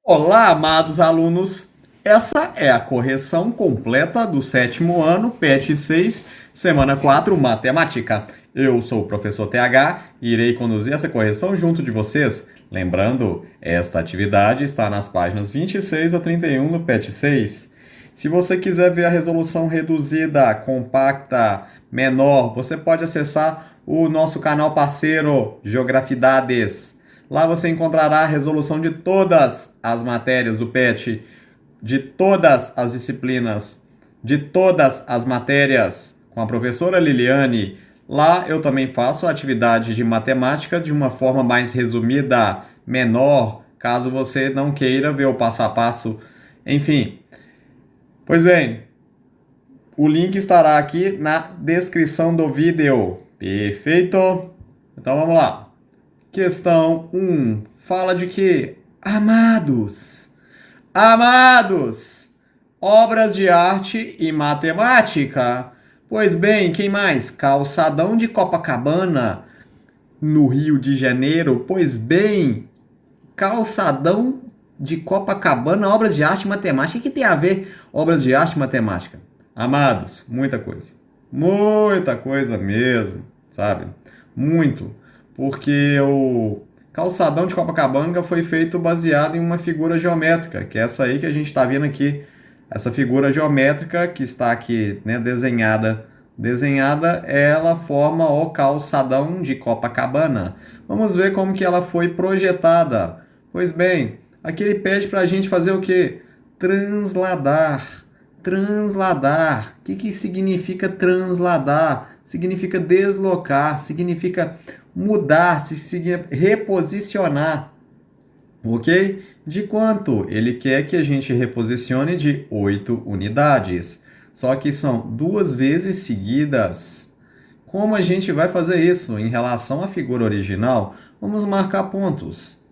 Olá, amados alunos! Essa é a correção completa do sétimo ano, PET 6, semana 4, Matemática. Eu sou o professor TH e irei conduzir essa correção junto de vocês. Lembrando, esta atividade está nas páginas 26 a 31 do PET 6. Se você quiser ver a resolução reduzida, compacta, menor, você pode acessar o nosso canal parceiro Geografidades. Lá você encontrará a resolução de todas as matérias do PET, de todas as disciplinas, de todas as matérias, com a professora Liliane. Lá eu também faço a atividade de matemática de uma forma mais resumida, menor, caso você não queira ver o passo a passo. Enfim, pois bem, o link estará aqui na descrição do vídeo. Perfeito? Então vamos lá. Questão 1. Fala de quê? Amados. Amados. Obras de arte e matemática. Pois bem, quem mais? Calçadão de Copacabana, no Rio de Janeiro. Pois bem, calçadão de Copacabana, obras de arte e matemática. O que tem a ver obras de arte e matemática? Amados, muita coisa. Muita coisa mesmo, sabe? Muito. Porque o calçadão de Copacabana foi feito baseado em uma figura geométrica, que é essa aí que a gente está vendo aqui. Essa figura geométrica que está aqui, né, desenhada. Desenhada, ela forma o calçadão de Copacabana. Vamos ver como que ela foi projetada. Pois bem, aqui ele pede para a gente fazer o quê? Transladar. Transladar. O que significa transladar? Significa deslocar, significa mudar, significa reposicionar. Ok? De quanto? Ele quer que a gente reposicione de 8 unidades. Só que são duas vezes seguidas. Como a gente vai fazer isso em relação à figura original? Vamos marcar pontos.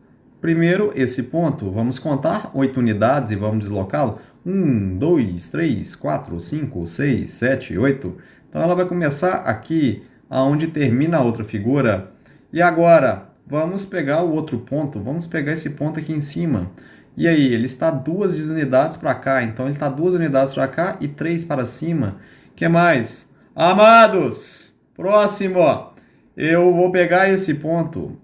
Primeiro, esse ponto, vamos contar 8 unidades e vamos deslocá-lo. 1, 2, 3, 4, 5, 6, 7, 8. Então ela vai começar aqui, aonde termina a outra figura. E agora, vamos pegar o outro ponto, vamos pegar esse ponto aqui em cima. E aí, ele está 2 unidades para cá, então ele está 2 unidades para cá e 3 para cima. O que mais? Amados, próximo. Eu vou pegar esse ponto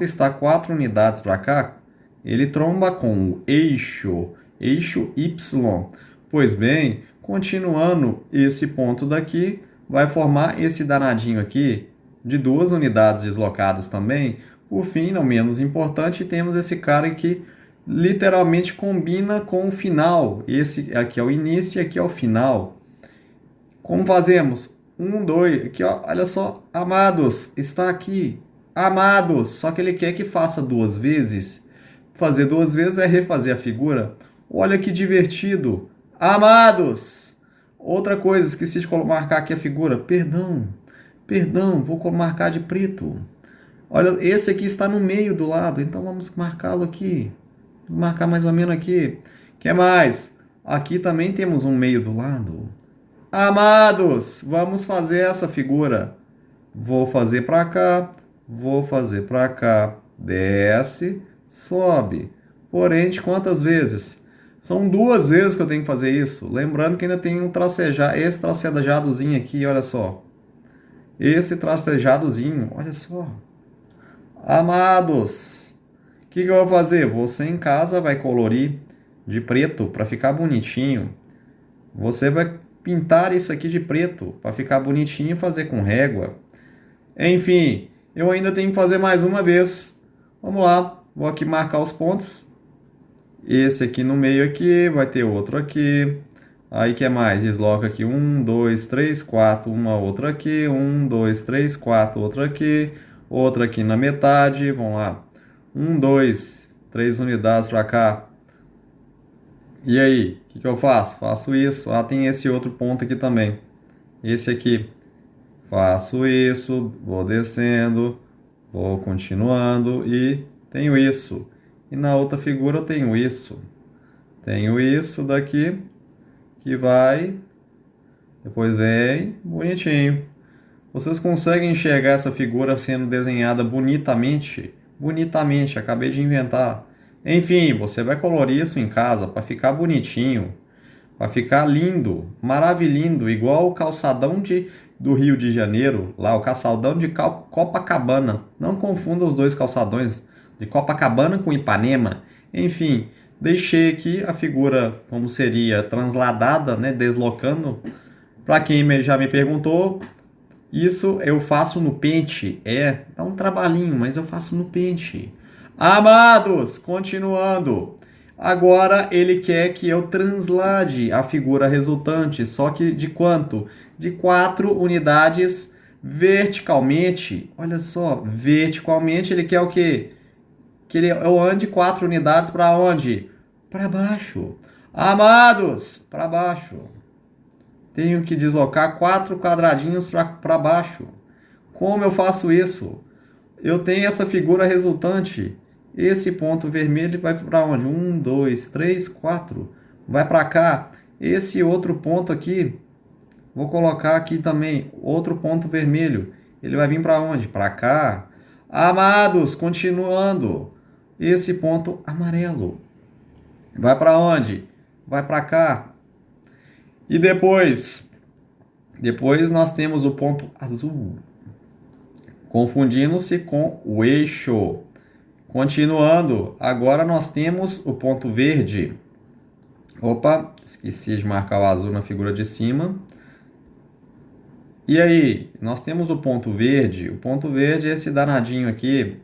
está 4 unidades para cá, ele tromba com o eixo Y. Pois bem, continuando esse ponto daqui, vai formar esse danadinho aqui, de 2 unidades deslocadas também. Por fim, não menos importante, temos esse cara que literalmente combina com o final. Esse aqui é o início e aqui é o final. Como fazemos? 1, 2, aqui ó, olha só, amados, está aqui, amados, só que ele quer que faça 2 vezes. Fazer 2 vezes é refazer a figura. Olha que divertido, amados. Outra coisa, esqueci de marcar aqui a figura, perdão, vou marcar de preto. Olha, esse aqui está no meio do lado, então vamos marcá-lo aqui. Vou marcar mais ou menos aqui. O que mais? Aqui também temos um meio do lado. Amados, vamos fazer essa figura. Vou fazer para cá, vou fazer para cá. Desce, sobe. Porém, de quantas vezes? São 2 vezes que eu tenho que fazer isso. Lembrando que ainda tem um tracejado, esse tracejadozinho aqui, olha só. Esse tracejadozinho, olha só. Amados, o que eu vou fazer? Você em casa vai colorir de preto para ficar bonitinho. Você vai pintar isso aqui de preto para ficar bonitinho e fazer com régua. Enfim, eu ainda tenho que fazer mais uma vez. Vamos lá, vou aqui marcar os pontos. Esse aqui no meio aqui, vai ter outro aqui. Aí que é mais? Desloca aqui 1, 2, 3, 4, uma outra aqui, 1, 2, 3, 4, outra aqui, outra aqui na metade, vamos lá. 1, 2, 3 unidades para cá. E aí, o que eu faço? Faço isso. Ah, tem esse outro ponto aqui também. Esse aqui. Faço isso, vou descendo, vou continuando e tenho isso. E na outra figura eu tenho isso. Tenho isso daqui que vai, depois vem, bonitinho. Vocês conseguem enxergar essa figura sendo desenhada bonitamente? Bonitamente, acabei de inventar. Enfim, você vai colorir isso em casa para ficar bonitinho, para ficar lindo, maravilhindo, igual o calçadão do Rio de Janeiro, lá o calçadão de Copacabana. Não confunda os dois calçadões, de Copacabana com Ipanema. Enfim, deixei aqui a figura como seria transladada, né, deslocando. Para quem já me perguntou, isso eu faço no pente. Dá um trabalhinho, mas eu faço no pente. Amados, continuando. Agora ele quer que eu translade a figura resultante, só que de quanto? De 4 unidades verticalmente. Olha só, verticalmente ele quer o quê? Que eu ande 4 unidades para onde? Para baixo. Amados, para baixo. Tenho que deslocar 4 quadradinhos para baixo. Como eu faço isso? Eu tenho essa figura resultante. Esse ponto vermelho vai para onde? 1, 2, 3, 4. Vai para cá. Esse outro ponto aqui, vou colocar aqui também outro ponto vermelho. Ele vai vir para onde? Para cá. Amados, continuando. Esse ponto amarelo vai para onde? Vai para cá. E depois nós temos o ponto azul, confundindo-se com o eixo. Continuando, agora nós temos o ponto verde. Opa, esqueci de marcar o azul na figura de cima. E aí, nós temos o ponto verde. O ponto verde é esse danadinho aqui.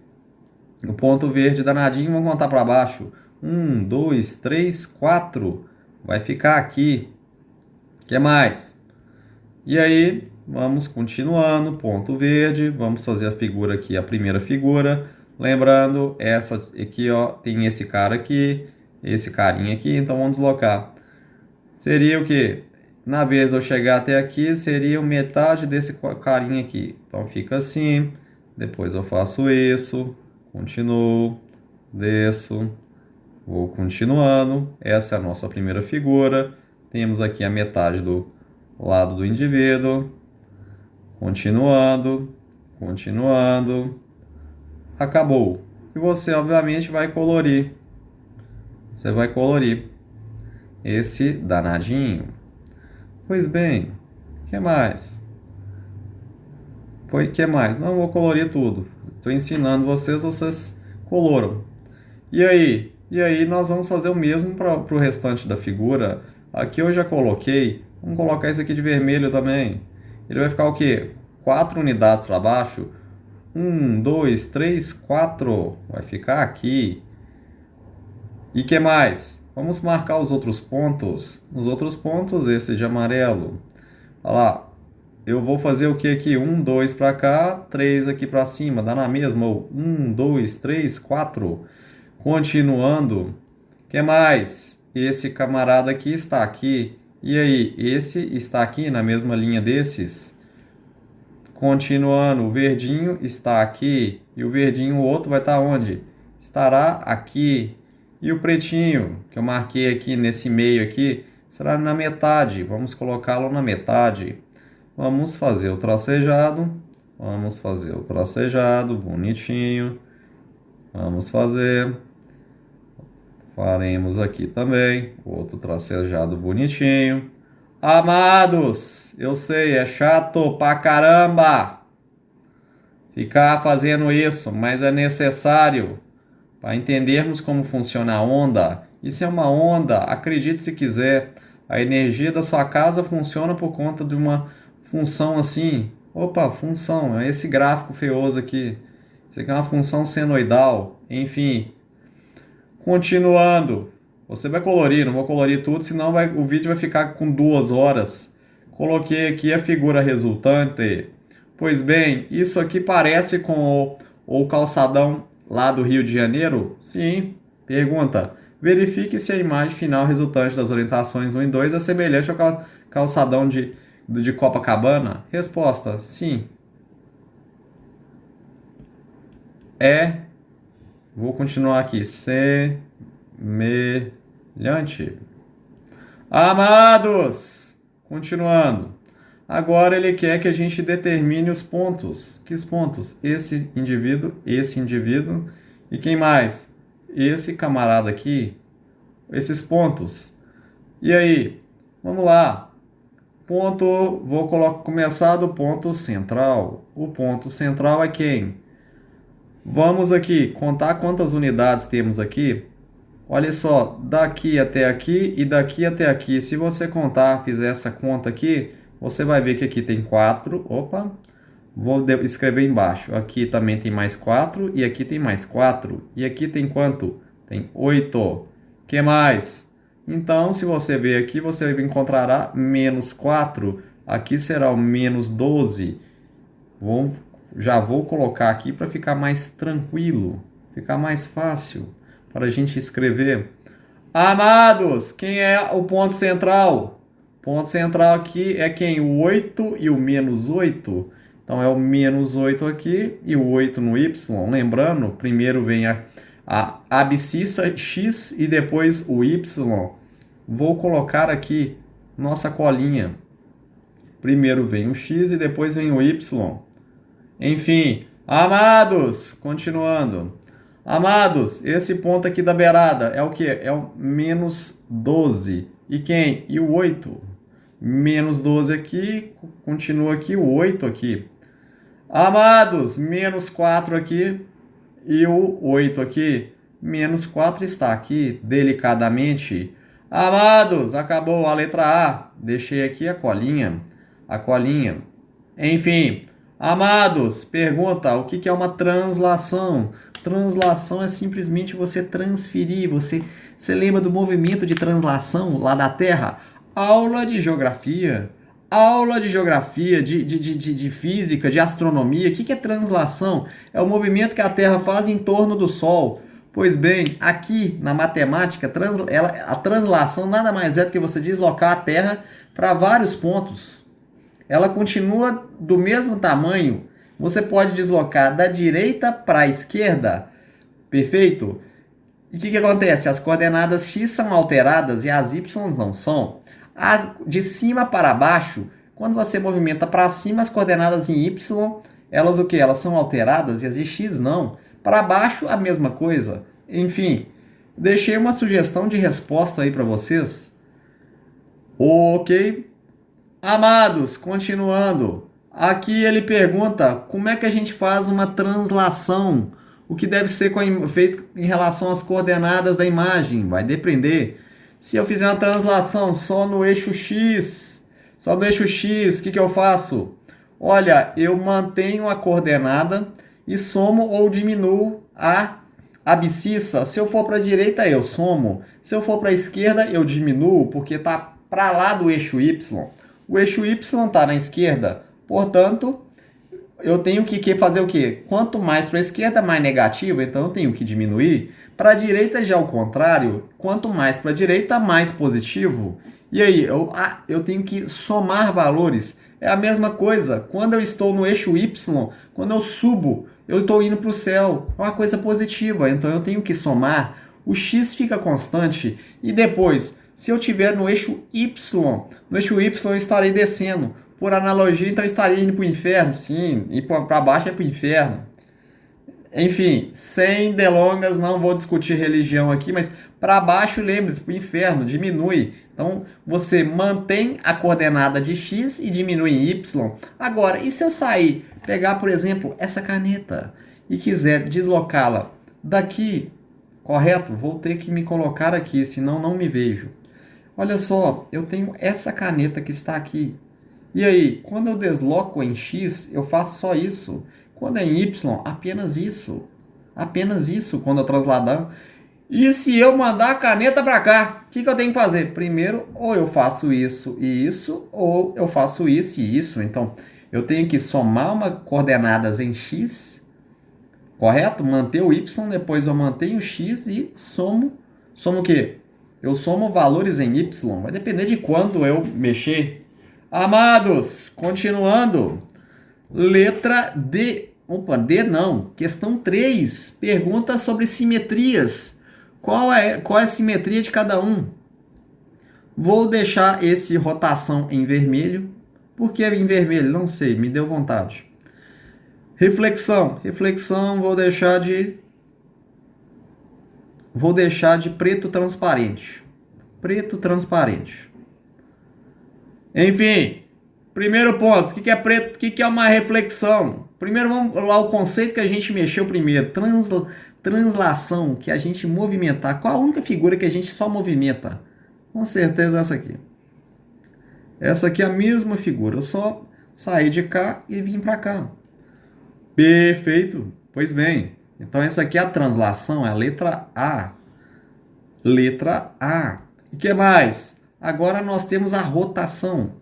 O ponto verde danadinho, vamos contar para baixo. 1, 2, 3, 4. Vai ficar aqui. O que mais? E aí, vamos continuando, ponto verde, vamos fazer a figura aqui, a primeira figura. Lembrando, essa aqui, ó, tem esse cara aqui, esse carinha aqui, então vamos deslocar. Seria o quê? Na vez de eu chegar até aqui, seria metade desse carinha aqui. Então fica assim, depois eu faço isso, continuo, desço, vou continuando. Essa é a nossa primeira figura. Temos aqui a metade do lado do indivíduo, continuando, continuando, acabou. E você, obviamente, vai colorir. Você vai colorir esse danadinho. Pois bem, o que mais? Que mais? Não vou colorir tudo. Estou ensinando vocês, vocês coloram. E aí? E aí nós vamos fazer o mesmo para o restante da figura. Aqui eu já coloquei. Vamos colocar esse aqui de vermelho também. Ele vai ficar o quê? 4 unidades para baixo. 1, 2, 3, 4. Vai ficar aqui. E que mais? Vamos marcar os outros pontos. Os outros pontos, esse de amarelo. Olha lá. Eu vou fazer o que aqui? 1, 2 para cá, 3 aqui para cima. Dá na mesma. 1, 2, 3, 4. Continuando. O que mais? Esse camarada aqui está aqui. E aí, esse está aqui na mesma linha desses. Continuando, o verdinho está aqui. E o verdinho, o outro vai estar onde? Estará aqui. E o pretinho, que eu marquei aqui nesse meio aqui, será na metade. Vamos colocá-lo na metade. Vamos fazer o tracejado. Vamos fazer o tracejado, bonitinho. Vamos fazer. Faremos aqui também outro tracejado bonitinho. Amados, eu sei, é chato pra caramba ficar fazendo isso, mas é necessário para entendermos como funciona a onda. Isso é uma onda, acredite se quiser. A energia da sua casa funciona por conta de uma função assim. Opa, função, é esse gráfico feioso aqui. Isso aqui é uma função senoidal, enfim. Continuando, você vai colorir, não vou colorir tudo, senão o vídeo vai ficar com 2 horas. Coloquei aqui a figura resultante. Pois bem, isso aqui parece com o calçadão lá do Rio de Janeiro? Sim. Pergunta. Verifique se a imagem final resultante das orientações 1 e 2 é semelhante ao calçadão de Copacabana. Resposta. Sim. Vou continuar aqui. Semelhante. Amados! Continuando. Agora ele quer que a gente determine os pontos. Que pontos? Esse indivíduo e quem mais? esse camarada aqui, esses pontos. E aí, vamos lá. Ponto, vou começar do ponto central. O ponto central é quem? Vamos aqui contar quantas unidades temos aqui. Olha só, daqui até aqui e daqui até aqui. Se você contar, fizer essa conta aqui, você vai ver que aqui tem 4. Opa, vou escrever embaixo. Aqui também tem mais 4 e aqui tem mais 4. E aqui tem quanto? Tem 8. Que mais? Então, se você ver aqui, você encontrará menos 4. Aqui será o menos 12. Já vou colocar aqui para ficar mais tranquilo, ficar mais fácil para a gente escrever. Amados, quem é o ponto central? Ponto central aqui é quem? O 8 e o menos 8. Então é o menos 8 aqui e o 8 no Y. Lembrando, primeiro vem a abscissa x e depois o Y. Vou colocar aqui nossa colinha. Primeiro vem o x e depois vem o Y. Enfim, amados, continuando. Amados, esse ponto aqui da beirada é o que? É o menos 12. E quem? E o 8. Menos 12 aqui, continua aqui o 8 aqui. Amados, menos 4 aqui e o 8 aqui. Menos 4 está aqui, delicadamente. Amados, acabou a letra A. Deixei aqui a colinha. A colinha. Enfim, amados, pergunta, o que é uma translação? Translação é simplesmente você transferir, você lembra do movimento de translação lá da Terra? Aula de geografia, de física, de astronomia. O que é translação? É o movimento que a Terra faz em torno do Sol. Pois bem, aqui na matemática, a translação nada mais é do que você deslocar a Terra para vários pontos. Ela continua do mesmo tamanho. Você pode deslocar da direita para a esquerda. Perfeito? E o que acontece? As coordenadas x são alteradas e as y não são. De cima para baixo, quando você movimenta para cima, as coordenadas em y, elas o que? Elas são alteradas e as de x não. Para baixo, a mesma coisa. Enfim, deixei uma sugestão de resposta aí para vocês. Ok? Amados, continuando. Aqui ele pergunta como é que a gente faz uma translação. O que deve ser feito em relação às coordenadas da imagem? Vai depender. Se eu fizer uma translação só no eixo X, o que eu faço? Olha, eu mantenho a coordenada e somo ou diminuo a abscissa. Se eu for para a direita, eu somo. Se eu for para a esquerda, eu diminuo, porque está para lá do eixo Y. O eixo Y está na esquerda, portanto, eu tenho que fazer o quê? Quanto mais para a esquerda, mais negativo, então eu tenho que diminuir. Para a direita já é o contrário, quanto mais para a direita, mais positivo. E aí, eu tenho que somar valores. É a mesma coisa, quando eu estou no eixo Y, quando eu subo, eu estou indo para o céu, é uma coisa positiva, então eu tenho que somar. O x fica constante e depois, se eu estiver no eixo Y eu estarei descendo. Por analogia, então eu estaria indo para o inferno. Sim, e para baixo é para o inferno. Enfim, sem delongas, não vou discutir religião aqui, mas para baixo, lembre-se, para o inferno, diminui. Então, você mantém a coordenada de x e diminui em y. Agora, e se eu sair, pegar, por exemplo, essa caneta e quiser deslocá-la daqui, correto? Vou ter que me colocar aqui, senão não me vejo. Olha só, eu tenho essa caneta que está aqui. E aí, quando eu desloco em X, eu faço só isso. Quando é em Y, apenas isso. Apenas isso quando eu trasladar. E se eu mandar a caneta para cá, o que eu tenho que fazer? Primeiro, ou eu faço isso e isso, ou eu faço isso e isso. Então, eu tenho que somar uma coordenadas em X, correto? Manter o Y, depois eu mantenho o X e somo. Somo o quê? Eu somo valores em Y, vai depender de quando eu mexer. Amados, continuando. Letra D. Opa, D não. Questão 3. Pergunta sobre simetrias. Qual é a simetria de cada um? Vou deixar esse rotação em vermelho. Por que em vermelho? Não sei, me deu vontade. Reflexão. Reflexão, vou deixar de vou deixar de preto transparente. Preto transparente. Enfim, primeiro ponto, o que é preto? O que é uma reflexão? Primeiro vamos lá o conceito que a gente mexeu primeiro, translação, que a gente movimentar. Qual a única figura que a gente só movimenta? Com certeza essa aqui. Essa aqui é a mesma figura, eu só saí de cá e vim para cá. Perfeito. Pois bem, então essa aqui é a translação, é a letra A. Letra A. E que mais? Agora nós temos a rotação.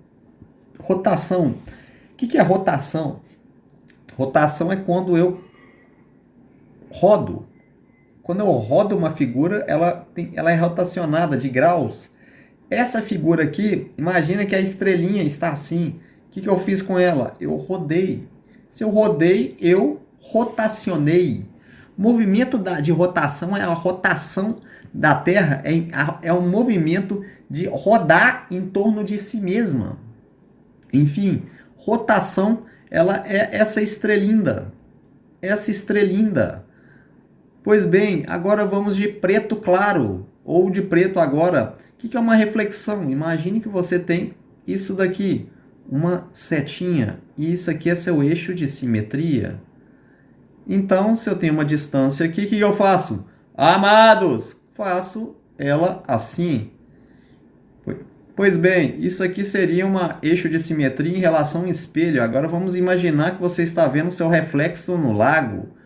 Rotação. O que é rotação? Rotação é quando eu rodo. Quando eu rodo uma figura, ela é rotacionada de graus. Essa figura aqui, imagina que a estrelinha está assim. O que eu fiz com ela? Eu rodei. Se eu rodei, eu rotacionei. Movimento de rotação é a rotação da Terra, é um movimento de rodar em torno de si mesma. Enfim, rotação, ela é essa estrelinda. Essa estrelinda. Pois bem, agora vamos de preto claro, ou de preto agora. O que é uma reflexão? Imagine que você tem isso daqui, uma setinha, e isso aqui é seu eixo de simetria. Então, se eu tenho uma distância aqui, o que eu faço? Amados, faço ela assim. Pois bem, isso aqui seria um eixo de simetria em relação ao espelho. Agora vamos imaginar que você está vendo o seu reflexo no lago.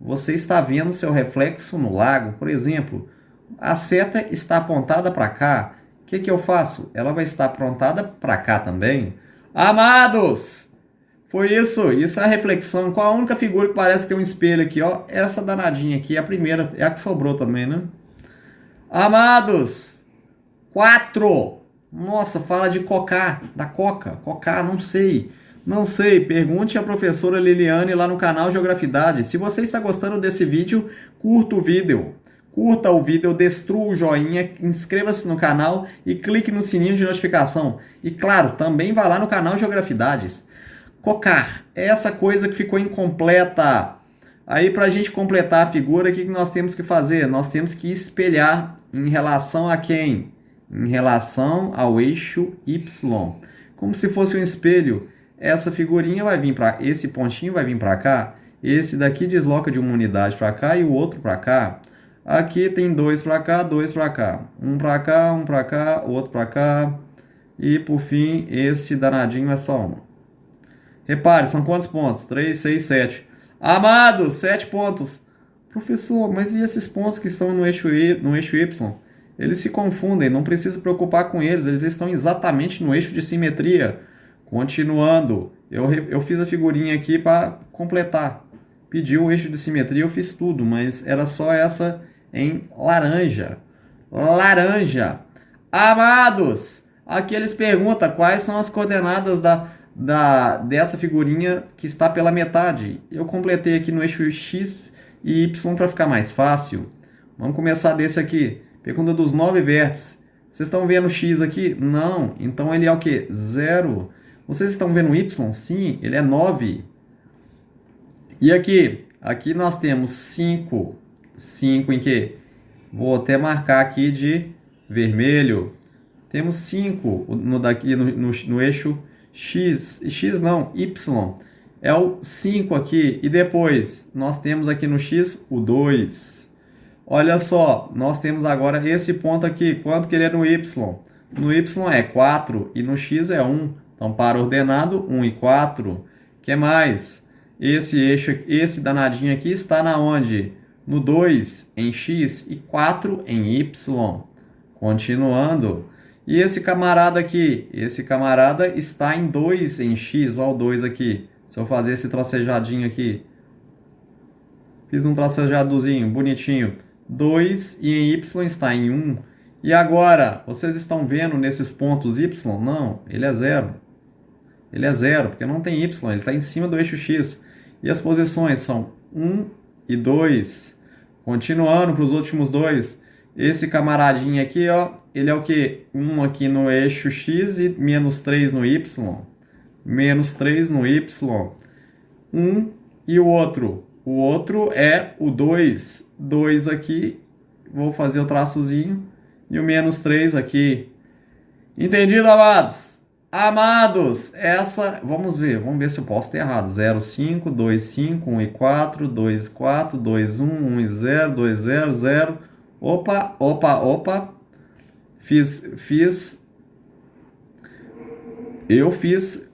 Você está vendo o seu reflexo no lago, por exemplo. A seta está apontada para cá. O que eu faço? Ela vai estar apontada para cá também. Amados! Foi isso. Isso é a reflexão. Qual a única figura que parece ter um espelho aqui, ó? Essa danadinha aqui, a primeira. É a que sobrou também, né? Amados! 4. Nossa, fala de cocar. Da coca. Cocar, não sei. Não sei, pergunte à professora Liliane lá no canal Geografidade. Se você está gostando desse vídeo, curta o vídeo. Curta o vídeo, destrua o joinha, inscreva-se no canal e clique no sininho de notificação. E claro, também vá lá no canal Geografidades. Cocar, é essa coisa que ficou incompleta. Aí para a gente completar a figura, o que nós temos que fazer? Nós temos que espelhar em relação a quem? Em relação ao eixo Y. Como se fosse um espelho. Essa figurinha vai vir para esse pontinho vai vir para cá, esse daqui desloca de uma unidade para cá e o outro para cá. Aqui tem dois para cá, dois para cá, um para cá, outro para cá e por fim esse danadinho é só um. Repare, são quantos pontos? 3, 6, 7. Amados, 7 pontos. Professor, mas e esses pontos que estão no eixo Y? Eles se confundem, não precisa preocupar com eles, eles estão exatamente no eixo de simetria. Continuando, eu fiz a figurinha aqui para completar. Pediu o eixo de simetria, eu fiz tudo, mas era só essa em laranja. Laranja. Amados, aqui eles perguntam quais são as coordenadas dessa figurinha que está pela metade. Eu completei aqui no eixo X e Y para ficar mais fácil. Vamos começar desse aqui. Pergunta dos 9 vértices. Vocês estão vendo o X aqui? Não. Então ele é o quê? 0. Vocês estão vendo o Y? Sim, ele é 9. E aqui? Aqui nós temos 5. 5 em quê? Vou até marcar aqui de vermelho. Temos 5 no eixo X. X não, Y. É o 5 aqui. E depois, nós temos aqui no X o 2. Olha só, nós temos agora esse ponto aqui. Quanto que ele é no Y? No Y é 4 e no X é 1. Então, para ordenado, 1 e 4. O que mais? Esse eixo, esse danadinho aqui está na onde? No 2 em X e 4 em Y. Continuando. E esse camarada aqui? Esse camarada está em 2 em X. Olha o 2 aqui. Se eu fazer esse tracejadinho aqui. Fiz um tracejadozinho, bonitinho. 2 e em Y está em 1. E agora, vocês estão vendo nesses pontos Y? Não, ele é 0. Ele é 0, porque não tem Y, ele está em cima do eixo X. E as posições são 1 e 2. Continuando para os últimos dois. Esse camaradinho aqui, ó, ele é o quê? 1 aqui no eixo X e menos 3 no Y. Menos 3 no Y. 1 e o outro. O outro é o 2. 2 aqui, vou fazer o traçozinho e o menos 3 aqui. Entendido, amados? Amados, vamos ver se eu posso ter errado. 0, 5, 2, 5, 1 e 4, 2, 4, 2, 1, 1 e 0, 2, 0, 0. Opa, opa, opa. Eu fiz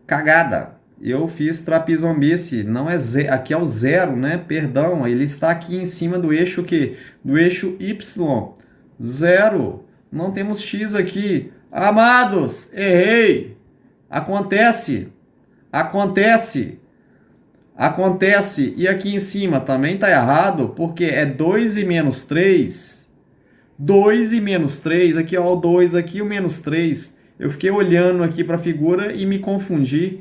cagada. Eu fiz trapezombice. Não é aqui é o 0, né? Perdão, ele está aqui em cima do eixo que? Do eixo Y. 0. Não temos X aqui. Amados, errei. Acontece. Acontece. Acontece. E aqui em cima também está errado, porque é 2 e menos 3. 2 e menos 3. Aqui, ó, o 2 aqui, o menos 3. Eu fiquei olhando aqui para a figura e me confundi.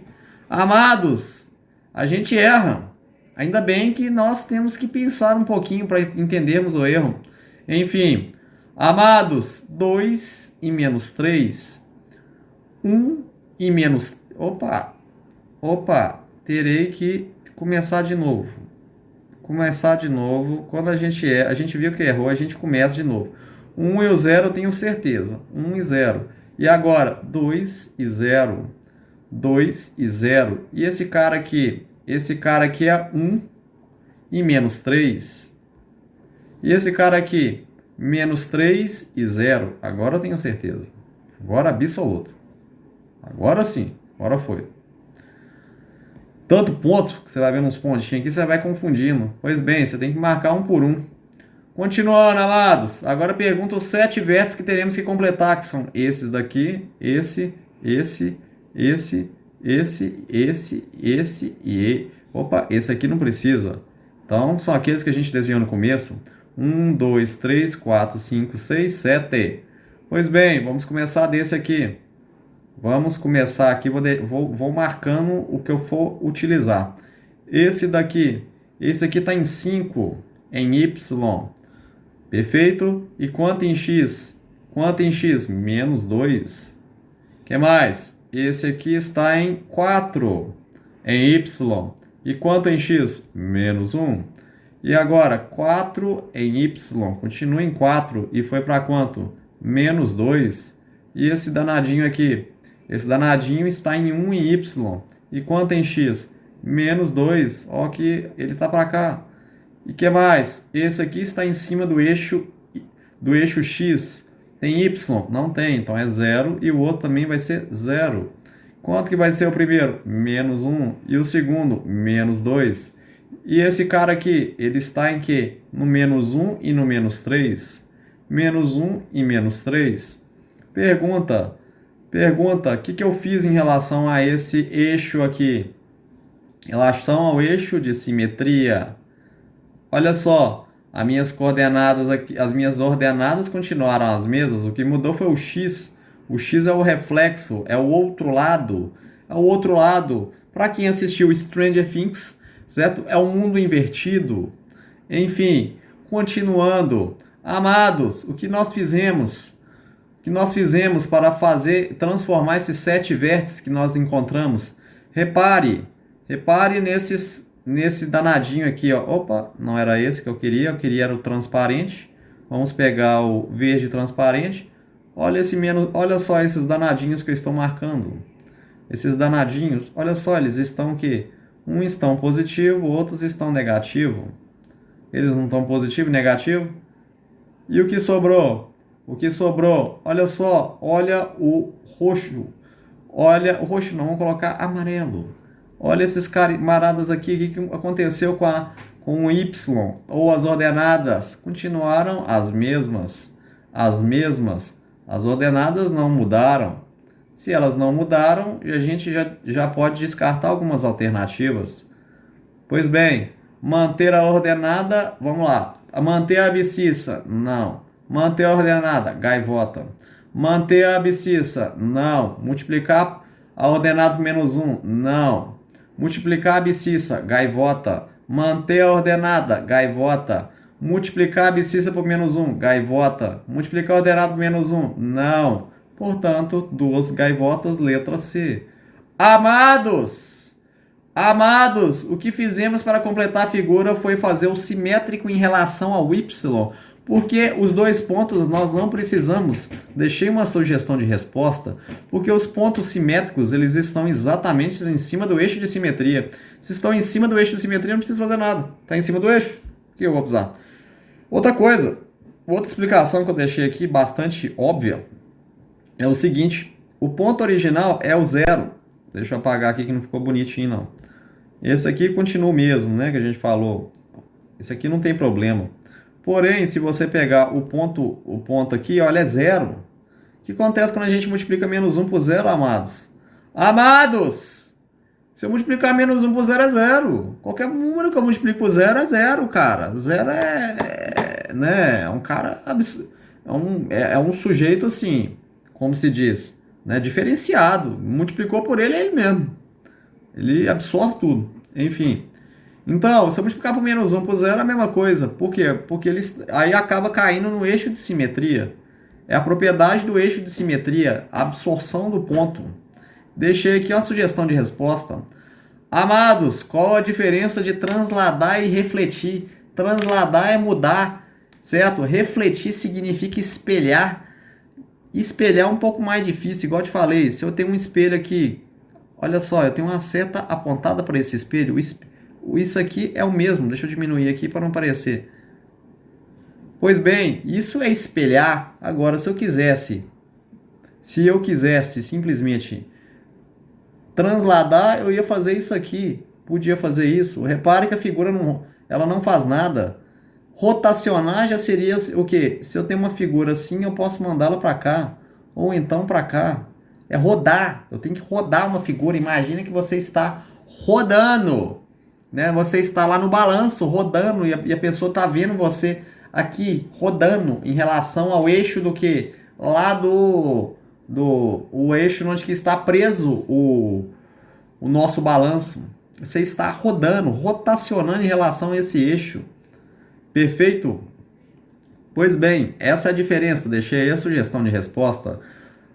Amados, a gente erra. Ainda bem que nós temos que pensar um pouquinho para entendermos o erro. Enfim, amados, 2 e menos 3. 1 e menos... Opa, terei que começar de novo. Quando a gente viu que errou, a gente começa de novo. 1 e o 0 eu tenho certeza. 1 e 0. E agora, 2 e 0. 2 e 0. E esse cara aqui? Esse cara aqui é 1 e menos 3. E esse cara aqui? Menos 3 e 0. Agora eu tenho certeza. Agora absoluto. Agora sim. Agora foi. Tanto ponto, que você vai vendo uns pontinhos aqui, você vai confundindo. Pois bem, você tem que marcar um por um. Continuando, amados. Agora pergunta os 7 vértices que teremos que completar, que são esses daqui, esse e... Opa, esse aqui não precisa. Então, são aqueles que a gente desenhou no começo. 1, 2, 3, 4, 5, 6, 7. Pois bem, vamos começar desse aqui. Vamos começar aqui, vou marcando o que eu for utilizar. Esse aqui está em 5, em Y. Perfeito? E quanto em X? Quanto em X? Menos 2. O que mais? Esse aqui está em 4, em Y. E quanto em X? Menos 1. E agora, 4 em Y. Continua em 4 e foi para quanto? Menos 2. E esse danadinho aqui? Esse danadinho está em 1 em Y. E quanto em X? Menos 2. Ó que ele está para cá. E que mais? Esse aqui está em cima do eixo X. Tem Y? Não tem. Então é 0. E o outro também vai ser 0. Quanto que vai ser o primeiro? Menos 1. E o segundo? Menos 2. E esse cara aqui? Ele está em quê? No menos 1 e no menos 3. Menos 1 e menos 3. Pergunta, o que eu fiz em relação a esse eixo aqui? Em relação ao eixo de simetria. Olha só, as minhas coordenadas aqui, as minhas ordenadas continuaram as mesmas. O que mudou foi o x. O x é o reflexo, é o outro lado. É o outro lado. Para quem assistiu Stranger Things, certo? É um mundo invertido. Enfim, continuando. Amados, o que nós fizemos? O que nós fizemos para transformar esses 7 vértices que nós encontramos? Repare nesse danadinho aqui, ó. Opa, não era esse que eu queria era o transparente. Vamos pegar o verde transparente. Olha só esses danadinhos que eu estou marcando. Esses danadinhos, olha só, eles estão que um estão positivo, outros estão negativo. Eles não estão positivo e negativo. E o que sobrou? Olha só, olha o roxo. Olha o roxo, não, vamos colocar amarelo. Olha esses camaradas aqui, o que aconteceu com o Y, ou as ordenadas, continuaram as mesmas. As ordenadas não mudaram. Se elas não mudaram, a gente já pode descartar algumas alternativas. Pois bem, manter a ordenada, vamos lá. Manter a abscissa, não. Manter a ordenada, gaivota. Manter a abscissa, não. Multiplicar a ordenada por menos 1, não. Multiplicar a abscissa, gaivota. Manter a ordenada, gaivota. Multiplicar a abscissa por menos 1, gaivota. Multiplicar a ordenada por menos 1, não. Portanto, 2 gaivotas, letra C. Amados, o que fizemos para completar a figura foi fazer o simétrico em relação ao Y. Porque os dois pontos nós não precisamos. Deixei uma sugestão de resposta, porque os pontos simétricos eles estão exatamente em cima do eixo de simetria. Se estão em cima do eixo de simetria, não precisa fazer nada. Está em cima do eixo, o que eu vou usar? Outra coisa, outra explicação que eu deixei aqui, bastante óbvia, é o seguinte: o ponto original é o zero. Deixa eu apagar aqui que não ficou bonitinho, não. Esse aqui continua o mesmo, né, que a gente falou. Esse aqui não tem problema. Porém, se você pegar o ponto aqui, olha, é zero. O que acontece quando a gente multiplica menos um por zero, amados? Amados! Se eu multiplicar menos um por zero é zero. Qualquer número que eu multiplico por zero é zero, cara. Zero né, é um cara é um sujeito assim, como se diz, né, diferenciado. Multiplicou por ele, é ele mesmo. Ele absorve tudo. Enfim. Então, se eu multiplicar por menos um por zero é a mesma coisa. Por quê? Porque ele aí acaba caindo no eixo de simetria. É a propriedade do eixo de simetria, a absorção do ponto. Deixei aqui uma sugestão de resposta. Amados, qual a diferença de transladar e refletir? Transladar é mudar, certo? Refletir significa espelhar. Espelhar é um pouco mais difícil, igual eu te falei. Se eu tenho um espelho aqui, olha só, eu tenho uma seta apontada para esse espelho. Isso aqui é o mesmo. Deixa eu diminuir aqui para não parecer. Pois bem, isso é espelhar. Agora, se eu quisesse simplesmente transladar, eu ia fazer isso aqui. Podia fazer isso. Repare que a figura ela não faz nada. Rotacionar já seria o quê? Se eu tenho uma figura assim, eu posso mandá-la para cá. Ou então para cá. É rodar. Eu tenho que rodar uma figura. Imagina que você está rodando. Né? Você está lá no balanço, rodando. E a pessoa está vendo você aqui, rodando. Em relação ao eixo do quê? Lá o eixo onde que está preso o nosso balanço. Você está rodando, rotacionando em relação a esse eixo. Perfeito? Pois bem, essa é a diferença. Deixei aí a sugestão de resposta.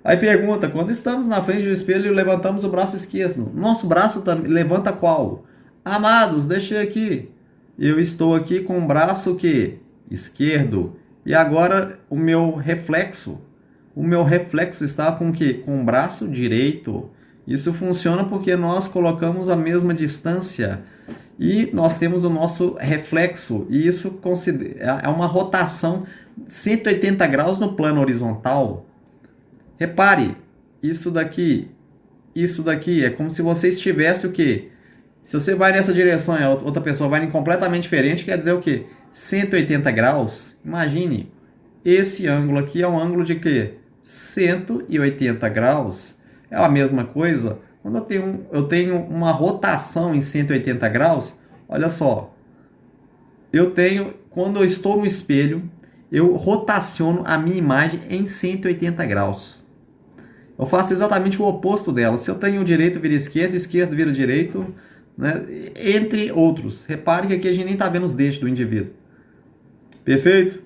Aí pergunta, quando estamos na frente do espelho e levantamos o braço esquerdo, nosso braço levanta qual? Amados, deixei aqui. Eu estou aqui com o braço que? Esquerdo. E agora o meu reflexo está com o quê? Com o braço direito. Isso funciona porque nós colocamos a mesma distância e nós temos o nosso reflexo. E isso é uma rotação 180 graus no plano horizontal. Repare, isso daqui é como se você estivesse o quê? Se você vai nessa direção e a outra pessoa vai em completamente diferente, quer dizer o quê? 180 graus. Imagine, esse ângulo aqui é um ângulo de quê? 180 graus. É a mesma coisa. Quando eu tenho uma rotação em 180 graus, olha só. Quando eu estou no espelho, eu rotaciono a minha imagem em 180 graus. Eu faço exatamente o oposto dela. Se eu tenho direito, vira esquerdo, esquerdo vira direito, né? Entre outros. Repare que aqui a gente nem está vendo os dentes do indivíduo. Perfeito?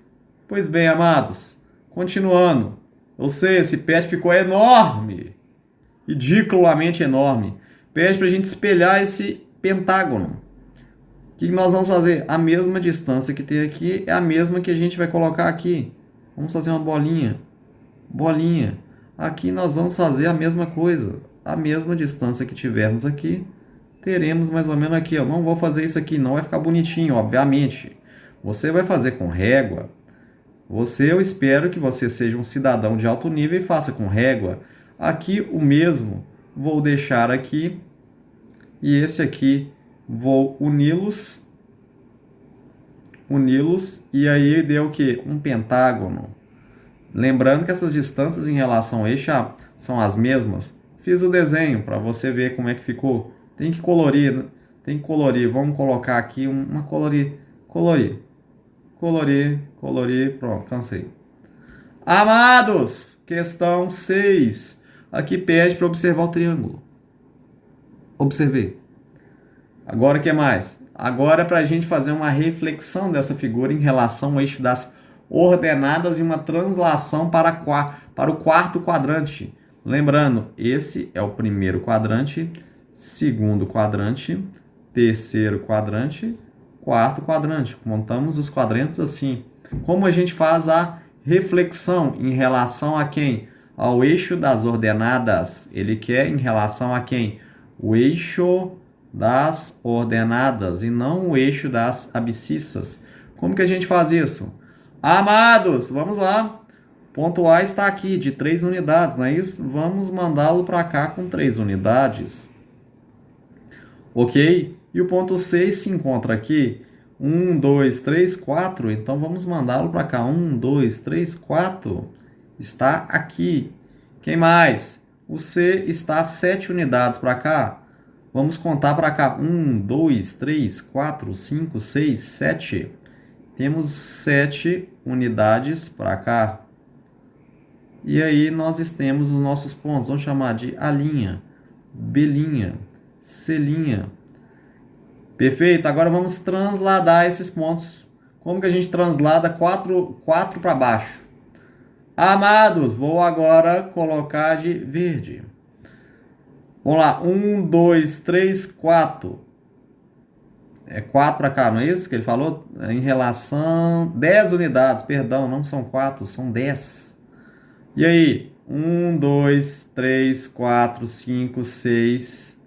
Pois bem, amados. Continuando. Eu sei, esse pet ficou enorme. Ridiculamente enorme. Pede para a gente espelhar esse pentágono. O que nós vamos fazer? A mesma distância que tem aqui é a mesma que a gente vai colocar aqui. Vamos fazer uma bolinha. Bolinha. Aqui nós vamos fazer a mesma coisa. A mesma distância que tivermos aqui, teremos mais ou menos aqui. Eu não vou fazer isso aqui, não vai ficar bonitinho, obviamente. Você vai fazer com régua. Eu espero que você seja um cidadão de alto nível e faça com régua. Aqui o mesmo, vou deixar aqui. E esse aqui, vou uni-los. E aí deu o quê? Um pentágono. Lembrando que essas distâncias em relação ao eixo são as mesmas. Fiz o desenho para você ver como é que ficou. Tem que colorir, né? Tem que colorir. Vamos colocar aqui uma colorir. Colorir. Pronto, cansei. Amados, questão 6. Aqui pede para observar o triângulo. Observei. Agora o que mais? Agora para a gente fazer uma reflexão dessa figura em relação ao eixo das ordenadas e uma translação para o quarto quadrante. Lembrando, esse é o primeiro quadrante, segundo quadrante, terceiro quadrante, quarto quadrante. Montamos os quadrantes assim. Como a gente faz a reflexão em relação a quem? Ao eixo das ordenadas. Ele quer em relação a quem? O eixo das ordenadas e não o eixo das abscissas. Como que a gente faz isso? Amados, vamos lá. Ponto A está aqui, de 3 unidades, não é isso? Vamos mandá-lo para cá com 3 unidades. Ok? E o ponto C se encontra aqui. 1, 2, 3, 4. Então vamos mandá-lo para cá. 1, 2, 3, 4. Está aqui. Quem mais? O C está 7 unidades para cá. Vamos contar para cá. 1, 2, 3, 4, 5, 6, 7. Temos 7 unidades para cá. E aí nós temos os nossos pontos. Vamos chamar de A', B', C'. Perfeito? Agora vamos transladar esses pontos. Como que a gente translada 4 para baixo? Amados, vou agora colocar de verde. Vamos lá. 1, 2, 3, 4. É 4 para cá, não é isso que ele falou? Em relação... 10 unidades, perdão, não são 4, são 10. E aí? 1, 2, 3, 4, 5, 6,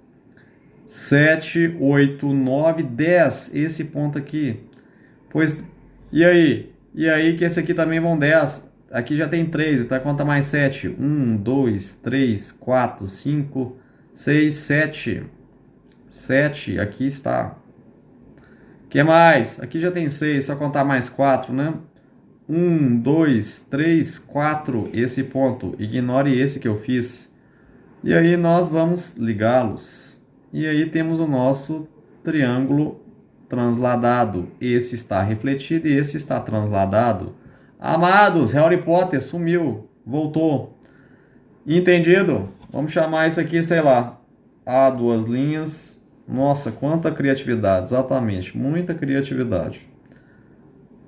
7, 8, 9, 10. Esse ponto aqui. Pois, e aí? E aí que esse aqui também vão 10. Aqui já tem 3, então conta mais 7. 1, 2, 3, 4, 5, 6, 7. 7, aqui está. O que mais? Aqui já tem 6, só contar mais 4, né? 1, 2, 3, 4, esse ponto. Ignore esse que eu fiz. E aí nós vamos ligá-los. E aí temos o nosso triângulo transladado. Esse está refletido e esse está transladado. Amados, Harry Potter sumiu, voltou. Entendido? Vamos chamar isso aqui, sei lá, A, 2 linhas. Nossa, quanta criatividade, exatamente, muita criatividade.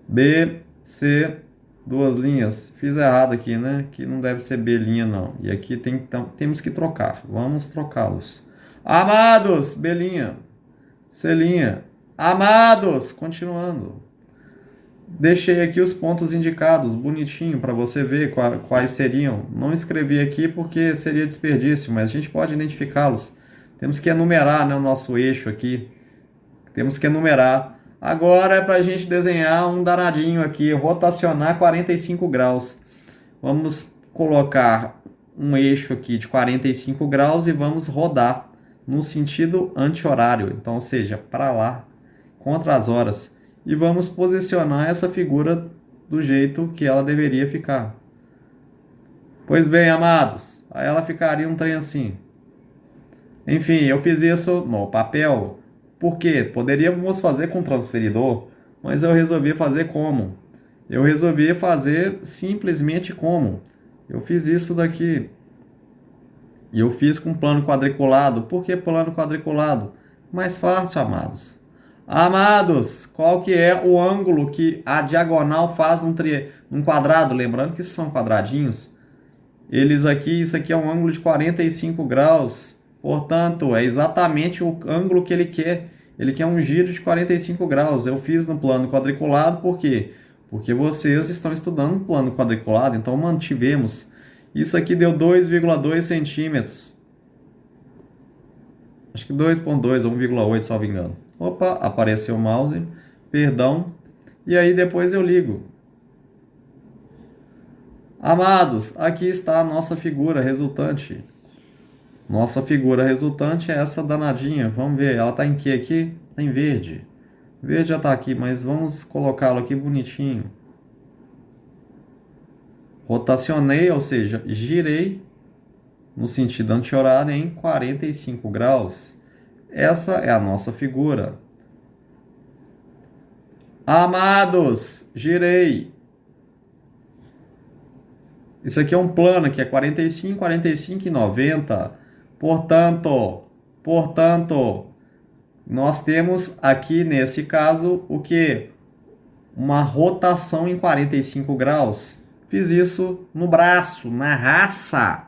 B, C, 2 linhas. Fiz errado aqui, né? Que não deve ser B' não. E aqui temos que trocar. Vamos trocá-los. Amados, B', C'. Amados, continuando. Deixei aqui os pontos indicados, bonitinho, para você ver quais seriam. Não escrevi aqui porque seria desperdício, mas a gente pode identificá-los. Temos que enumerar, né, o nosso eixo aqui. Temos que enumerar. Agora é para a gente desenhar um danadinho aqui, rotacionar 45 graus. Vamos colocar um eixo aqui de 45 graus e vamos rodar no sentido anti-horário. Então, ou seja, para lá, contra as horas. E vamos posicionar essa figura do jeito que ela deveria ficar. Pois bem, amados, aí ela ficaria um trem assim. Enfim, eu fiz isso no papel. Por quê? Poderíamos fazer com transferidor, mas eu resolvi fazer como? Eu resolvi fazer simplesmente como? Eu fiz isso daqui. E eu fiz com plano quadriculado. Por que plano quadriculado? Mais fácil, amados. Amados, qual que é o ângulo que a diagonal faz num quadrado? Lembrando que isso são quadradinhos. Isso aqui é um ângulo de 45 graus. Portanto, é exatamente o ângulo que ele quer. Ele quer um giro de 45 graus. Eu fiz no plano quadriculado, por quê? Porque vocês estão estudando um plano quadriculado, então mantivemos. Isso aqui deu 2,2 centímetros. Acho que 2,2 ou 1,8, salvo engano. Opa, apareceu o mouse. Perdão. E aí depois eu ligo. Amados, aqui está a nossa figura resultante. Nossa figura resultante é essa danadinha. Vamos ver, ela está em que aqui? Está em verde. Verde já está aqui, mas vamos colocá-lo aqui bonitinho. Rotacionei, ou seja, girei no sentido anti-horário em 45 graus. Essa é a nossa figura. Amados, girei. Isso aqui é um plano que é 45, 45 e 90. Portanto, nós temos aqui nesse caso o que? Uma rotação em 45 graus. Fiz isso no braço, na raça.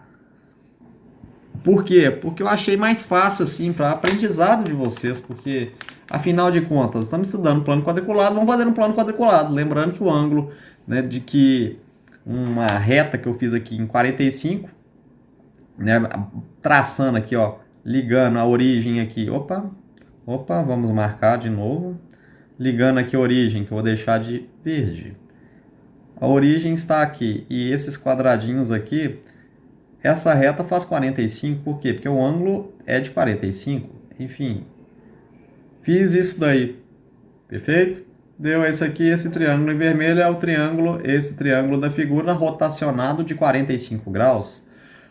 Por quê? Porque eu achei mais fácil, assim, para aprendizado de vocês, porque, afinal de contas, estamos estudando plano quadriculado, vamos fazer um plano quadriculado. Lembrando que o ângulo, né, de que uma reta que eu fiz aqui em 45, né, traçando aqui, ó, ligando a origem aqui, opa, vamos marcar de novo, ligando aqui a origem, que eu vou deixar de verde. A origem está aqui, e esses quadradinhos aqui, essa reta faz 45, por quê? Porque o ângulo é de 45. Enfim, fiz isso daí. Perfeito? Deu esse aqui, esse triângulo em vermelho é o triângulo, esse triângulo da figura rotacionado de 45 graus.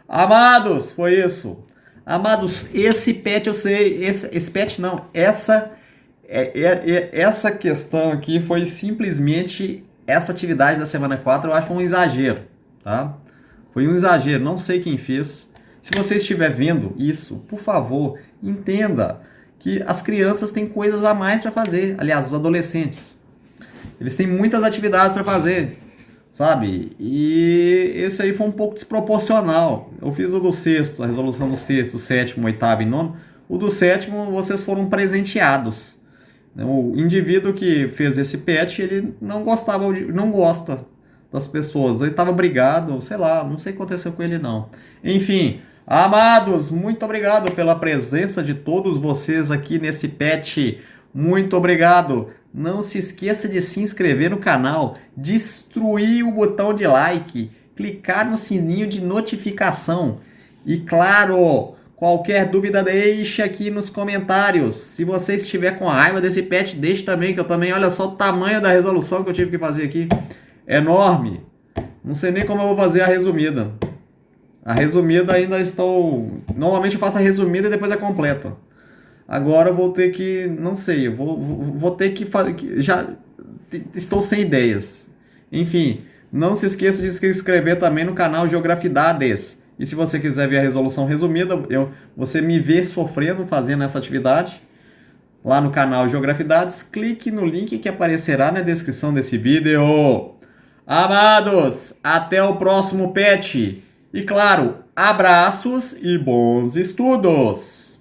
Amados, foi isso. Amados, esse pet eu sei, esse pet não, essa questão aqui foi simplesmente essa atividade da semana 4, eu acho um exagero, tá? Foi um exagero, não sei quem fez. Se você estiver vendo isso, por favor, entenda que as crianças têm coisas a mais para fazer. Aliás, os adolescentes. Eles têm muitas atividades para fazer, sabe? E esse aí foi um pouco desproporcional. Eu fiz o do sexto, a resolução do sexto, sétimo, oitavo e nono. O do sétimo, vocês foram presenteados. O indivíduo que fez esse pet, ele não gostava, não gosta das pessoas. Ele estava brigado, sei lá, não sei o que aconteceu com ele não. Enfim, amados, muito obrigado pela presença de todos vocês aqui nesse pet. Muito obrigado. Não se esqueça de se inscrever no canal, destruir o botão de like, clicar no sininho de notificação. E claro, qualquer dúvida deixe aqui nos comentários. Se você estiver com raiva desse pet, deixe também, que eu também, olha só o tamanho da resolução que eu tive que fazer aqui. Enorme. Não sei nem como eu vou fazer a resumida. A resumida ainda estou... Normalmente eu faço a resumida e depois a completa. Agora eu vou ter que... Não sei, eu vou ter que fazer... Já estou sem ideias. Enfim, não se esqueça de se inscrever também no canal Geografidades. E se você quiser ver a resolução resumida, você me vê sofrendo fazendo essa atividade, lá no canal Geografidades, clique no link que aparecerá na descrição desse vídeo. Amados, até o próximo pet. E claro, abraços e bons estudos!